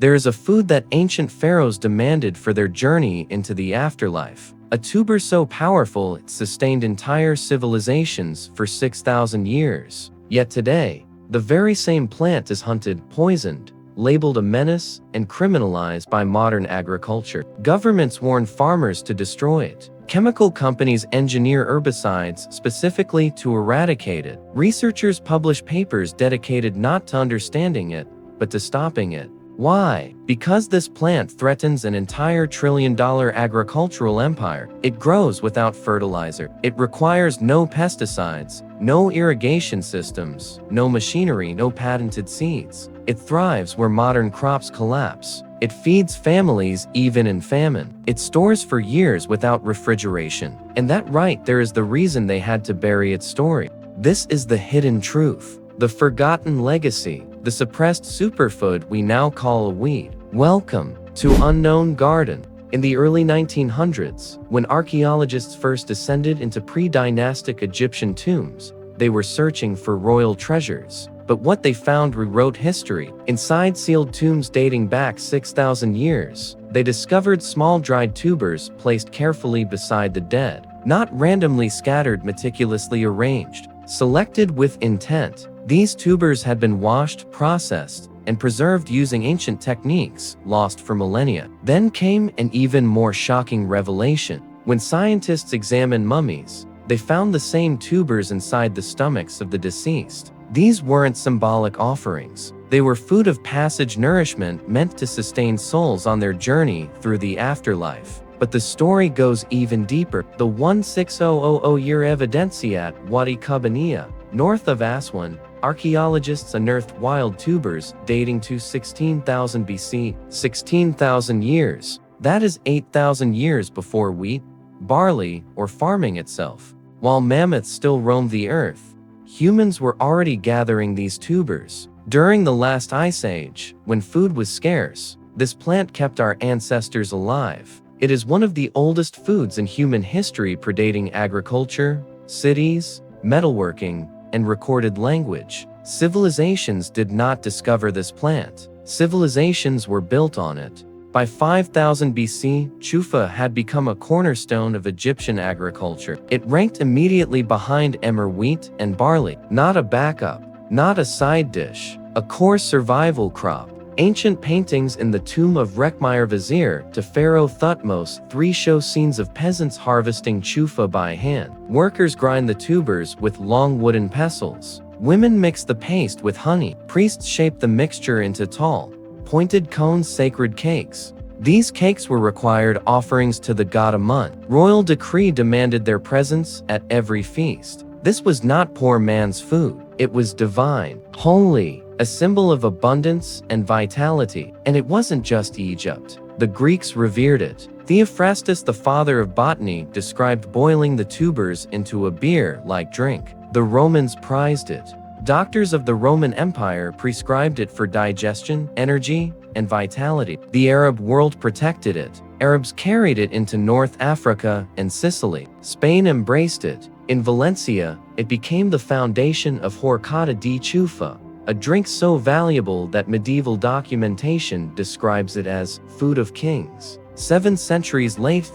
There is a food that ancient pharaohs demanded for their journey into the afterlife. A tuber so powerful it sustained entire civilizations for 6,000 years. Yet today, the very same plant is hunted, poisoned, labeled a menace, and criminalized by modern agriculture. Governments warn farmers to destroy it. Chemical companies engineer herbicides specifically to eradicate it. Researchers publish papers dedicated not to understanding it, but to stopping it. Why? Because this plant threatens an entire trillion-dollar agricultural empire. It grows without fertilizer. It requires no pesticides, no irrigation systems, no machinery, no patented seeds. It thrives where modern crops collapse. It feeds families even in famine. It stores for years without refrigeration. And that right there is the reason they had to bury its story. This is the hidden truth, the forgotten legacy, the suppressed superfood we now call a weed. Welcome to Unknown Garden. In the early 1900s, when archaeologists first descended into pre-dynastic Egyptian tombs, they were searching for royal treasures. But what they found rewrote history. Inside sealed tombs dating back 6,000 years, they discovered small dried tubers placed carefully beside the dead, not randomly scattered, meticulously arranged, selected with intent. These tubers had been washed, processed, and preserved using ancient techniques lost for millennia. Then came an even more shocking revelation. When scientists examined mummies, they found the same tubers inside the stomachs of the deceased. These weren't symbolic offerings. They were food of passage, nourishment meant to sustain souls on their journey through the afterlife. But the story goes even deeper. The 16000-year evidencia at Wadi Kubaniya, north of Aswan, archaeologists unearthed wild tubers dating to 16,000 BC. 16,000 years. That is 8,000 years before wheat, barley, or farming itself. While mammoths still roamed the earth, humans were already gathering these tubers. During the last ice age, when food was scarce, this plant kept our ancestors alive. It is one of the oldest foods in human history, predating agriculture, cities, metalworking, and recorded language. Civilizations did not discover this plant. Civilizations were built on it. By 5000 BC, chufa had become a cornerstone of Egyptian agriculture. It ranked immediately behind emmer wheat and barley. Not a backup, not a side dish, a core survival crop. Ancient paintings in the tomb of Rekhmire Vizier to Pharaoh Thutmose III show scenes of peasants harvesting chufa by hand. Workers grind the tubers with long wooden pestles. Women mix the paste with honey. Priests shape the mixture into tall, pointed cones, sacred cakes. These cakes were required offerings to the god Amun. Royal decree demanded their presence at every feast. This was not poor man's food. It was divine, holy, a symbol of abundance and vitality. And it wasn't just Egypt. The Greeks revered it. Theophrastus, the father of botany, described boiling the tubers into a beer-like drink. The Romans prized it. Doctors of the Roman Empire prescribed it for digestion, energy, and vitality. The Arab world protected it. Arabs carried it into North Africa and Sicily. Spain embraced it. In Valencia, it became the foundation of horchata di chufa, a drink so valuable that medieval documentation describes it as food of kings. 7 centuries later,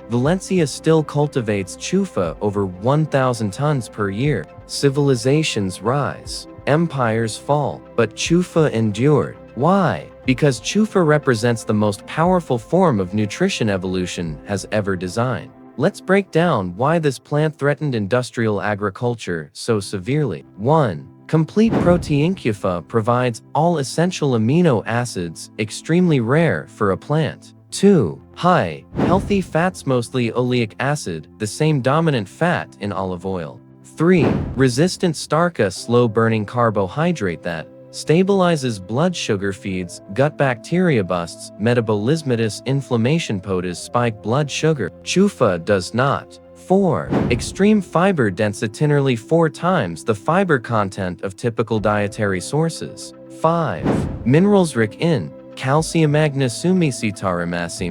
Valencia still cultivates chufa over 1,000 tons per year. Civilizations rise, empires fall, but chufa endured. Why? Because chufa represents the most powerful form of nutrition evolution has ever designed. Let's break down why this plant threatened industrial agriculture so severely. 1. Complete protein. Chufa provides all essential amino acids, extremely rare for a plant. 2. High, healthy fats, mostly oleic acid, the same dominant fat in olive oil. 3. Resistant starch, a slow-burning carbohydrate that stabilizes blood sugar, feeds gut bacteria, busts metabolismatus, inflammation, potas spike blood sugar. Chufa does not. 4. Extreme fiber density, nearly 4 times the fiber content of typical dietary sources. 5. Minerals rich in calcium, magnesium,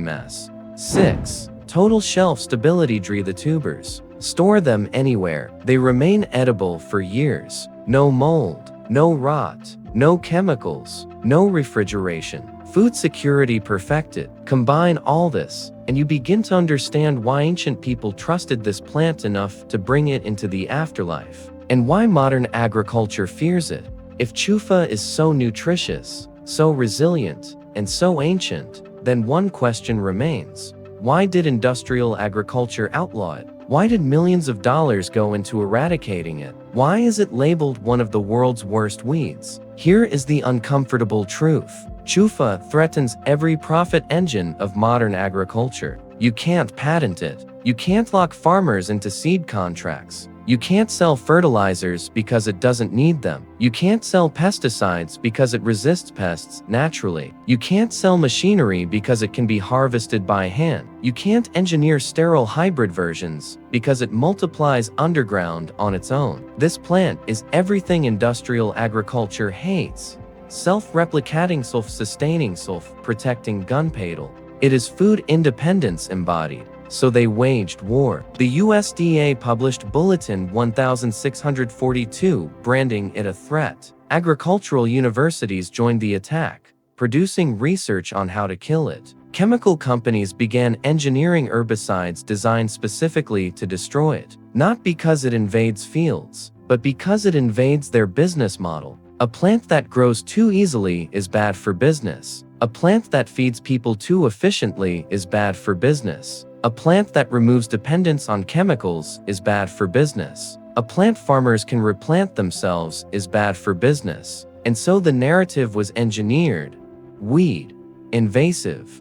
mass. 6. Total shelf stability. Dry the tubers. Store them anywhere. They remain edible for years. No mold, no rot, no chemicals, no refrigeration. food security perfected. Combine all this, and you begin to understand why ancient people trusted this plant enough to bring it into the afterlife, and why modern agriculture fears it. If chufa is so nutritious, so resilient, and so ancient, then one question remains. Why did industrial agriculture outlaw it? Why did millions of dollars go into eradicating it? Why is it labeled one of the world's worst weeds? Here is the uncomfortable truth. Chufa threatens every profit engine of modern agriculture. You can't patent it. You can't lock farmers into seed contracts. You can't sell fertilizers because it doesn't need them. You can't sell pesticides because it resists pests naturally. You can't sell machinery because it can be harvested by hand. You can't engineer sterile hybrid versions because it multiplies underground on its own. This plant is everything industrial agriculture hates. Self-replicating, self-sustaining, self-protecting gunpowder. It is food independence embodied. So they waged war. The USDA published Bulletin 1642, branding it a threat. Agricultural universities joined the attack, producing research on how to kill it. Chemical companies began engineering herbicides designed specifically to destroy it, not because it invades fields, but because it invades their business model. A plant that grows too easily is bad for business. A plant that feeds people too efficiently is bad for business. A plant that removes dependence on chemicals is bad for business. A plant farmers can replant themselves is bad for business. And so the narrative was engineered. Weed, invasive,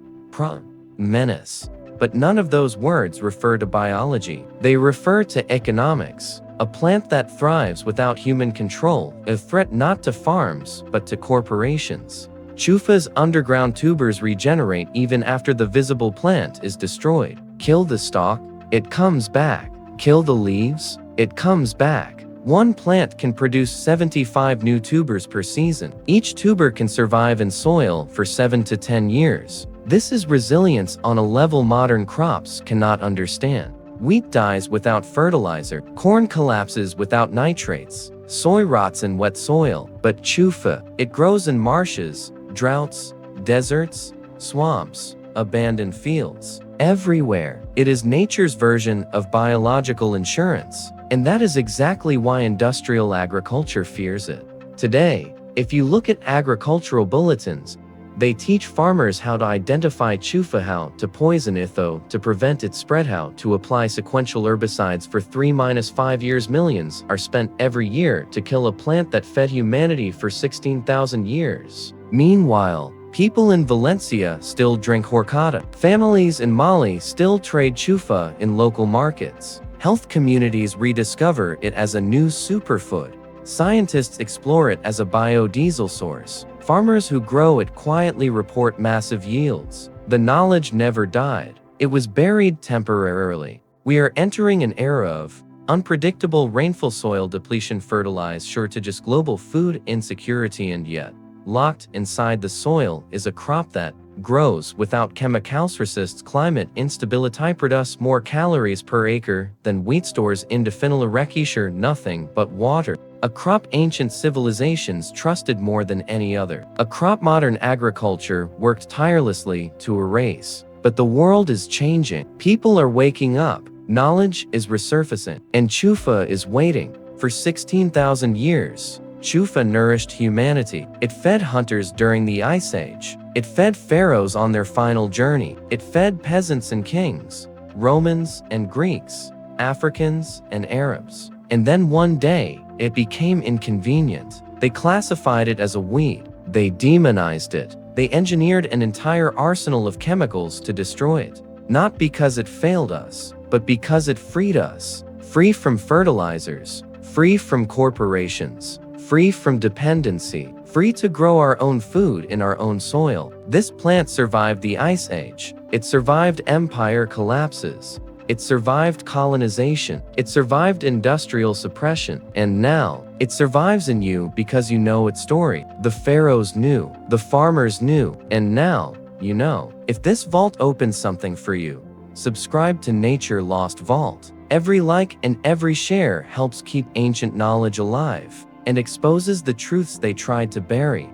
menace. But none of those words refer to biology. They refer to economics. A plant that thrives without human control, a threat not to farms, but to corporations. Chufa's underground tubers regenerate even after the visible plant is destroyed. Kill the stalk, it comes back. Kill the leaves, it comes back. One plant can produce 75 new tubers per season. Each tuber can survive in soil for 7 to 10 years. This is resilience on a level modern crops cannot understand. Wheat dies without fertilizer. Corn collapses without nitrates. Soy rots in wet soil. But chufa, it grows in marshes, droughts, deserts, swamps, abandoned fields. Everywhere. It is nature's version of biological insurance. And that is exactly why industrial agriculture fears it. Today, if you look at agricultural bulletins, they teach farmers how to identify chufa, how to poison it, to prevent its spread, how to apply sequential herbicides for 3-5 years. Millions are spent every year to kill a plant that fed humanity for 16,000 years. Meanwhile, people in Valencia still drink horchata. Families in Mali still trade chufa in local markets. Health communities rediscover it as a new superfood. Scientists explore it as a biodiesel source. Farmers who grow it quietly report massive yields. The knowledge never died. It was buried temporarily. We are entering an era of unpredictable rainfall, soil depletion, fertilizer shortages, global food insecurity, and yet, locked inside the soil is a crop that grows without chemicals, resists climate instability, produces more calories per acre than wheat, stores indefinitely sure nothing but water. A crop ancient civilizations trusted more than any other. A crop modern agriculture worked tirelessly to erase. But the world is changing. People are waking up. Knowledge is resurfacing. And chufa is waiting. For 16,000 years, chufa nourished humanity. It fed hunters during the Ice Age. It fed pharaohs on their final journey. It fed peasants and kings, Romans and Greeks, Africans and Arabs. And then one day, it became inconvenient. They classified it as a weed. They demonized it. They engineered an entire arsenal of chemicals to destroy it. Not because it failed us, but because it freed us. Free from fertilizers, free from corporations, free from dependency, free to grow our own food in our own soil. This plant survived the Ice Age. It survived empire collapses. It survived colonization. It survived industrial suppression. And now, it survives in you because you know its story. The pharaohs knew. The farmers knew. And now, you know. If this vault opens something for you, subscribe to Nature Lost Vault. Every like and every share helps keep ancient knowledge alive and exposes the truths they tried to bury.